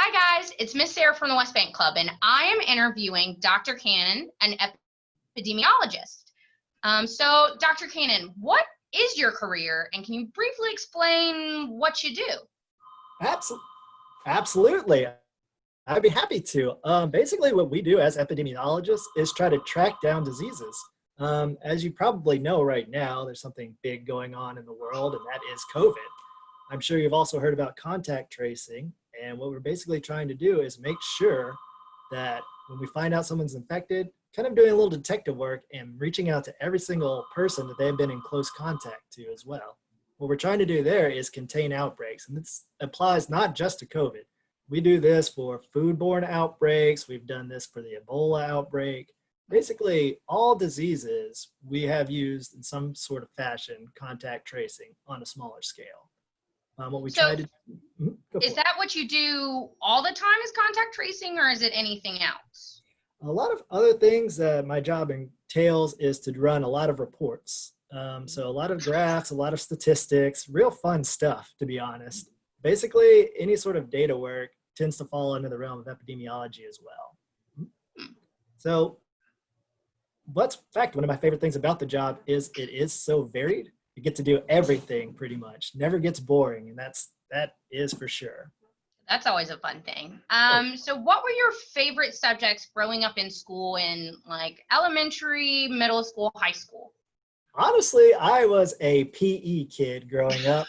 Hi guys, it's Miss Sarah from the West Bank Club, and I am interviewing Dr. Cannon, an epidemiologist. So, Dr. Cannon, what is your career, and can you briefly explain what you do? Absolutely. I'd be happy to. Basically, what we do as epidemiologists is try to track down diseases. As you probably know right now, there's something big going on in the world, and that is COVID. I'm sure you've also heard about contact tracing. And what we're basically trying to do is make sure that when we find out someone's infected, kind of doing a little detective work and reaching out to every single person that they've been in close contact to as well. What we're trying to do there is contain outbreaks. And this applies not just to COVID. We do this for foodborne outbreaks. We've done this for the Ebola outbreak. Basically, all diseases we have used in some sort of fashion contact tracing on a smaller scale. What we try to is that what you do all the time is contact tracing, or is it anything else? A lot of other things that my job entails is to run a lot of reports. So a lot of graphs, a lot of statistics, real fun stuff, to be honest. Basically, any sort of data work tends to fall under the realm of epidemiology as well. So in fact, one of my favorite things about the job is it is so varied. You get to do everything pretty much. Never gets boring, and that is for sure. That's always a fun thing. So what were your favorite subjects growing up in school in like elementary, middle school, high school? Honestly, I was a PE kid growing up.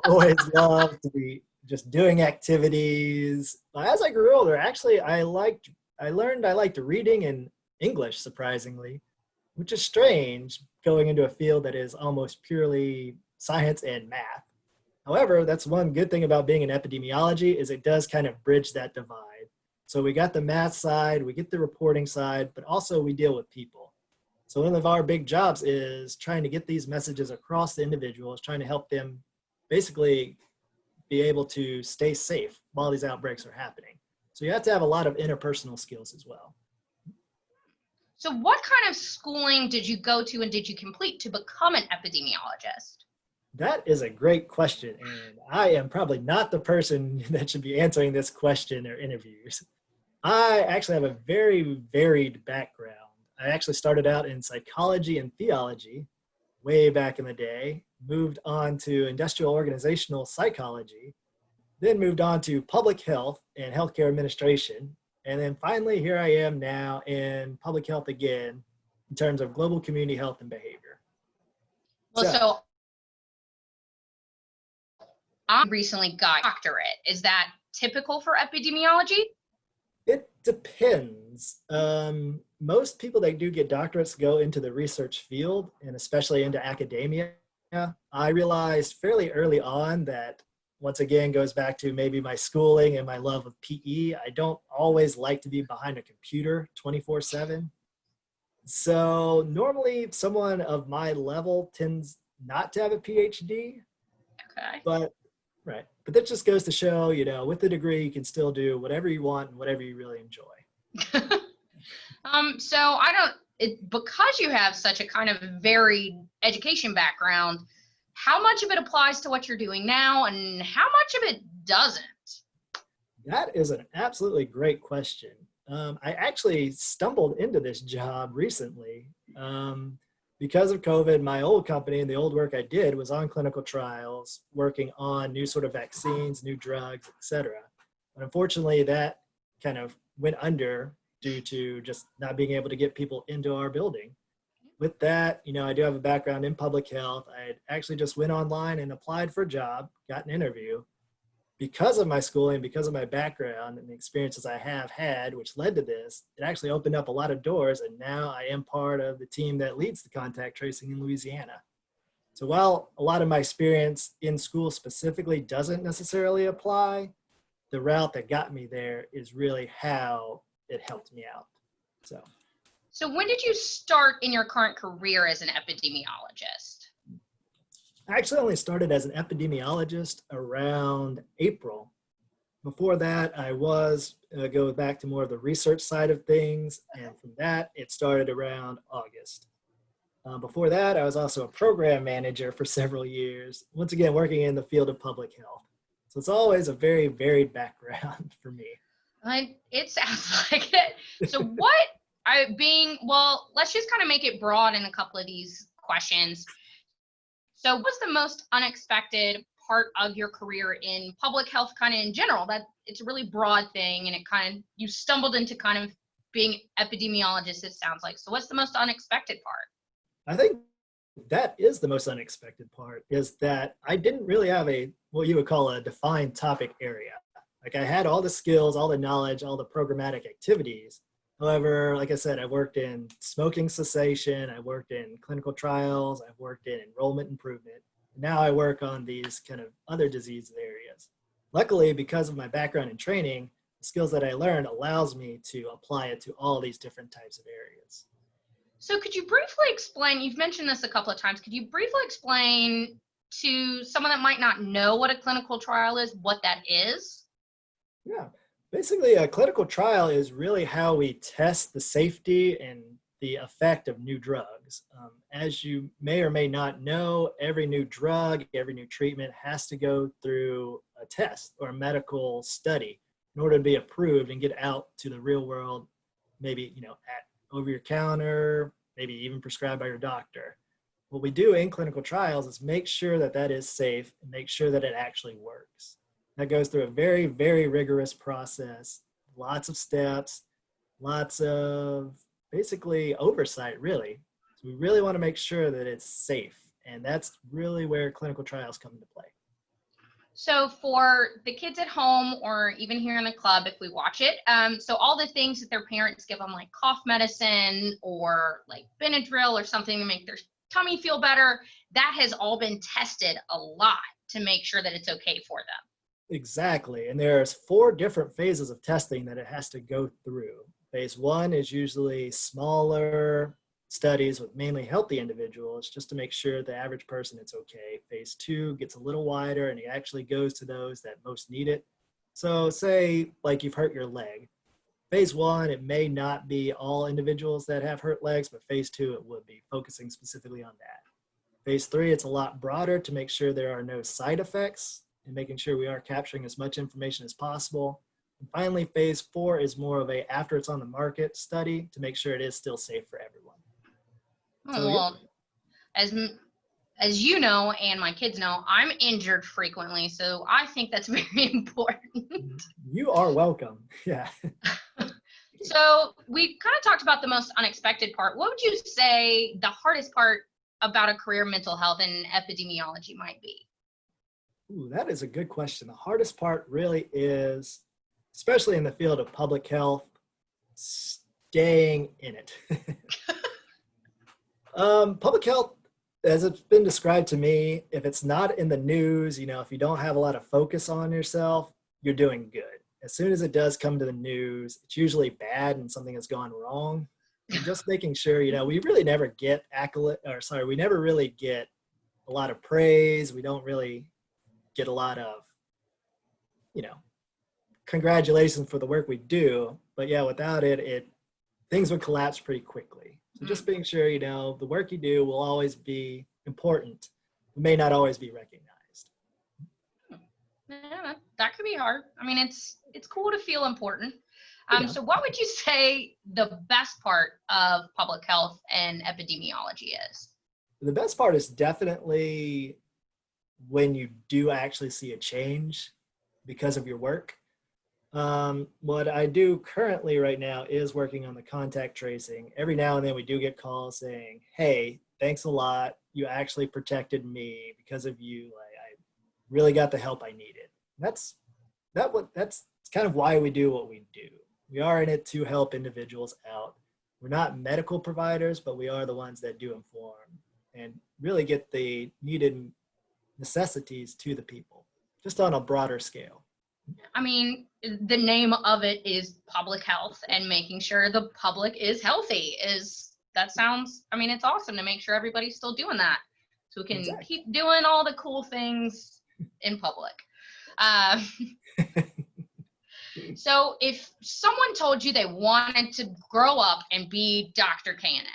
Always loved to be just doing activities. But as I grew older, actually, I learned I liked reading and English, surprisingly, which is strange going into a field that is almost purely science and math. However, that's one good thing about being in epidemiology is it does kind of bridge that divide. So we got the math side, we get the reporting side, but also we deal with people. So one of our big jobs is trying to get these messages across the individuals, trying to help them basically be able to stay safe while these outbreaks are happening. So you have to have a lot of interpersonal skills as well. So what kind of schooling did you go to and did you complete to become an epidemiologist? That is a great question, and I am probably not the person that should be answering this question or interviews. I actually have a very varied background. I actually started out in psychology and theology way back in the day, moved on to industrial organizational psychology, then moved on to public health and healthcare administration, and then finally here I am now in public health again in terms of global community health and behavior. Well, so I recently got a doctorate. Is that typical for epidemiology? It depends. Most people that do get doctorates go into the research field and especially into academia. I realized fairly early on that once again goes back to maybe my schooling and my love of PE. I don't always like to be behind a computer 24/7. So normally someone of my level tends not to have a PhD. Okay. But that just goes to show, with the degree, you can still do whatever you want and whatever you really enjoy. So because you have such a kind of varied education background, how much of it applies to what you're doing now and how much of it doesn't? That is an absolutely great question. I actually stumbled into this job recently. Because of COVID, my old company and the old work I did was on clinical trials, working on new sort of vaccines, new drugs, etc. But unfortunately, that kind of went under due to just not being able to get people into our building. With that, I do have a background in public health. I actually just went online and applied for a job, got an interview. Because of my schooling, because of my background and the experiences I have had, which led to this, it actually opened up a lot of doors. And now I am part of the team that leads the contact tracing in Louisiana. So while a lot of my experience in school specifically doesn't necessarily apply, the route that got me there is really how it helped me out. So when did you start in your current career as an epidemiologist? I actually only started as an epidemiologist around April. Before that, I was go back to more of the research side of things, and from that, it started around August. Before that, I was also a program manager for several years, once again working in the field of public health. So it's always a very varied background for me. It sounds like it. So let's just kind of make it broad in a couple of these questions. So what's the most unexpected part of your career in public health kind of in general? That it's a really broad thing and you stumbled into kind of being epidemiologist, it sounds like. So what's the most unexpected part? I think that is the most unexpected part, is that I didn't really have what you would call a defined topic area. Like I had all the skills, all the knowledge, all the programmatic activities. However, like I said, I worked in smoking cessation, I worked in clinical trials, I've worked in enrollment improvement. Now I work on these kind of other disease areas. Luckily, because of my background and training, the skills that I learned allows me to apply it to all these different types of areas. So could you briefly explain, you've mentioned this a couple of times, could you briefly explain to someone that might not know what a clinical trial is, what that is? Yeah, basically a clinical trial is really how we test the safety and the effect of new drugs. As you may or may not know, every new drug, every new treatment has to go through a test or a medical study in order to be approved and get out to the real world, maybe, at over your counter, maybe even prescribed by your doctor. What we do in clinical trials is make sure that that is safe and make sure that it actually works. That goes through a very, very rigorous process, lots of steps, lots of basically oversight, really. So we really want to make sure that it's safe. And that's really where clinical trials come into play. So for the kids at home or even here in the club, if we watch it, so all the things that their parents give them, like cough medicine or like Benadryl or something to make their tummy feel better, that has all been tested a lot to make sure that it's okay for them. Exactly. And there's 4 different phases of testing that it has to go through. Phase 1 is usually smaller studies with mainly healthy individuals just to make sure the average person it's okay. Phase 2 gets a little wider and it actually goes to those that most need it. So say like you've hurt your leg. Phase 1, it may not be all individuals that have hurt legs, but phase 2, it would be focusing specifically on that. Phase 3, it's a lot broader to make sure there are no side effects and making sure we are capturing as much information as possible. And finally, phase 4 is more of a after it's on the market study to make sure it is still safe for everyone. So, Well, as you know, and my kids know, I'm injured frequently, so I think that's very important. You are welcome. Yeah. So we kind of talked about the most unexpected part. What would you say the hardest part about a career in mental health and epidemiology might be? Ooh, that is a good question. The hardest part really is, especially in the field of public health, staying in it. Public health, as it's been described to me, if it's not in the news, if you don't have a lot of focus on yourself, you're doing good. As soon as it does come to the news, it's usually bad and something has gone wrong. And just making sure, we really never get we never really get a lot of praise. We don't really get a lot of, congratulations for the work we do. But yeah, without it, things would collapse pretty quickly. So just being sure, the work you do will always be important. It may not always be recognized. Yeah, that could be hard. I mean, it's cool to feel important. Yeah. So what would you say the best part of public health and epidemiology is? The best part is definitely when you do actually see a change because of your work. What I do currently right now is working on the contact tracing. Every now and then we do get calls saying, hey, thanks a lot. You actually protected me because of you. I really got the help I needed. That's kind of why we do what we do. We are in it to help individuals out. We're not medical providers, but we are the ones that do inform and really get the needed necessities to the people, just on a broader scale. I mean, the name of it is public health, and making sure the public is healthy it's awesome to make sure everybody's still doing that. So we can keep doing all the cool things in public. So if someone told you they wanted to grow up and be Dr. Cannon,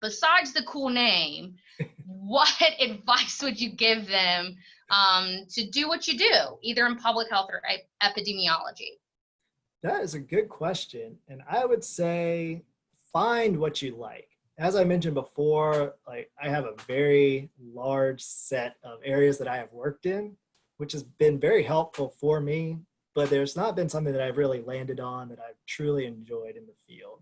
besides the cool name, what advice would you give them to do what you do, either in public health or epidemiology? That is a good question. And I would say find what you like. As I mentioned before, like I have a very large set of areas that I have worked in, which has been very helpful for me, but there's not been something that I've really landed on that I've truly enjoyed in the field.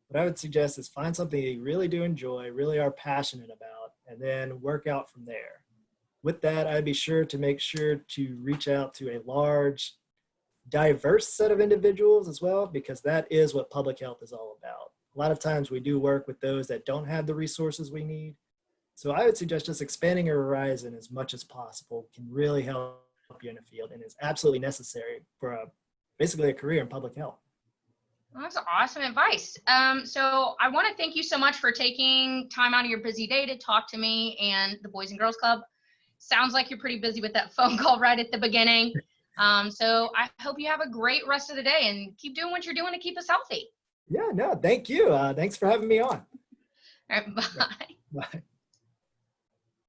What I would suggest is find something that you really do enjoy, really are passionate about, and then work out from there. With that, I'd be sure to make sure to reach out to a large, diverse set of individuals as well, because that is what public health is all about. A lot of times we do work with those that don't have the resources we need. So I would suggest just expanding your horizon as much as possible can really help you in the field and is absolutely necessary for basically a career in public health. Well, that's awesome advice. So I want to thank you so much for taking time out of your busy day to talk to me and the Boys and Girls Club. Sounds like you're pretty busy with that phone call right at the beginning. So I hope you have a great rest of the day and keep doing what you're doing to keep us healthy. Yeah, no, thank you. Thanks for having me on. All right, bye. Bye.